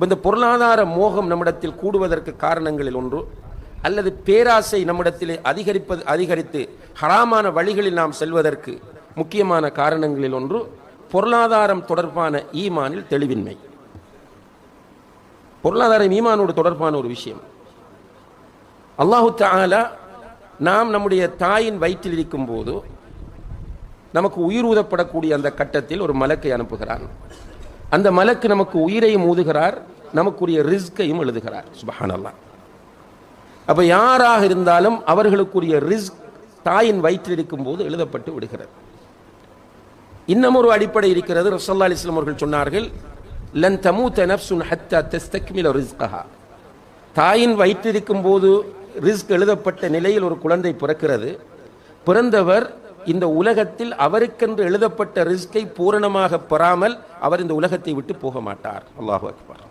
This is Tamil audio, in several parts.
இந்த பொருளாதார மோகம் நம்மிடத்தில் கூடுவதற்கு காரணங்களில் ஒன்று, அல்லது பேராசை நம்மிடத்தில் அதிகரித்து ஹராமான வழிகளில் நாம் செல்வதற்கு முக்கியமான காரணங்களில் ஒன்று பொருளாதாரம் தொடர்பான ஈமானில் தெளிவின்மை. பொருளாதாரம் ஈமானோடு தொடர்பான ஒரு விஷயம். அல்லாஹு தஆலா நாம் நம்முடைய தாயின் வயிற்றில் இருக்கும் போது நமக்கு உயிர் ஊதப்படக்கூடிய அந்த கட்டத்தில் ஒரு மலக்கை அனுப்புகிறார். அந்த மலக்கு நமக்கு உயிரையும் ஊதுகிறார், நமக்குரிய ரிஸ்கையும் எழுதுகிறார். சுப்ஹானல்லாஹ். அப்ப யாராக இருந்தாலும் அவர்களுக்குரிய ரிஸ்க் தாயின் வயிற்றில் இருக்கும் போது எழுதப்பட்டு விடுகிறது. இன்னும் ஒரு அடிப்படை இருக்கிறது. ரசூலுல்லாஹி அலைஹி வஸல்லம் அவர்கள் சொன்னார்கள், லன் தமூத நஃப்சுன் ஹத்தா தஸ்தக்மில ரிஸ்கஹா. தாயின் வயிற்றில் இருக்கும் போது ரிஸ்க் எழுதப்பட்ட நிலையில் ஒரு குழந்தை பிறக்கிறது. பிறந்தவர் இந்த உலகத்தில் அவருக்கென்று எழுதப்பட்ட ரிஸ்கை பூரணமாக பெறாமல் அவர் இந்த உலகத்தை விட்டு போக மாட்டார். அல்லாஹு அக்பர்.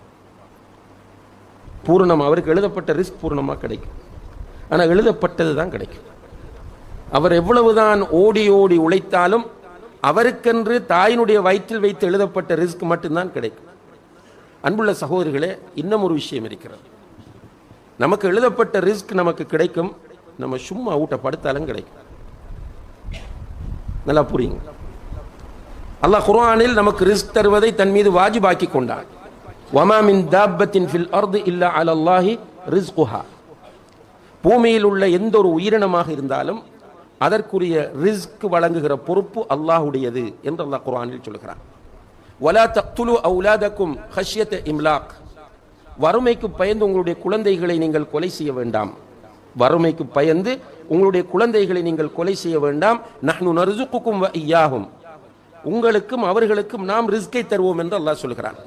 பூரணமாக அவருக்கு எழுதப்பட்ட ரிஸ்க் பூரணமாக கிடைக்கும். ஆனால் எழுதப்பட்டது தான் கிடைக்கும். அவர் எவ்வளவுதான் ஓடி ஓடி உழைத்தாலும் அவருக்கென்று தாயினுடைய வயிற்றில் வைத்து எழுதப்பட்ட ரிஸ்க் மட்டும்தான் கிடைக்கும். அன்புள்ள சகோதரிகளே, இன்னும் ஒரு விஷயம் இருக்கிறது. நமக்கு எழுதப்பட்ட ரிஸ்க் நமக்கு கிடைக்கும், நம்ம சும்மா ஊட்ட படுத்தாலும் கிடைக்கும். நல்லா புரியுங்க. அல்லாஹ் குர்ஆனில் நமக்கு ரிஸ்க் தருவதை தன் மீது வாஜிபாக்கி கொண்டான். வமா மின் தாப்பத்தின் ஃபில் அர்தி இல்லா அலல்லாஹி ரிஸ்குஹா. பூமியில் உள்ள எந்த ஒரு உயிரினமாக இருந்தாலும் அதற்குரிய ரிஸ்க் வழங்குகிற பொறுப்பு அல்லாஹ்வுடையது என்று அல்லாஹ் குர்ஆனில் சொல்கிறான். வலா தக்துலு அவுலாதக்கும் ஹஷ்யத இம்லாக். வறுமைக்கு பயந்து உங்களுடைய குழந்தைகளை நீங்கள் கொலை செய்ய வேண்டாம். வறுமைக்கு பயந்து உங்களுடைய குழந்தைகளை நீங்கள் கொலை செய்ய வேண்டாம். நஹ்னு நர்சுகுக்கும் வ இய்யாஹும். உங்களுக்கும் அவர்களுக்கும் நாம் ரிஸ்கை தருவோம் என்று அல்லாஹ் சொல்கிறான்.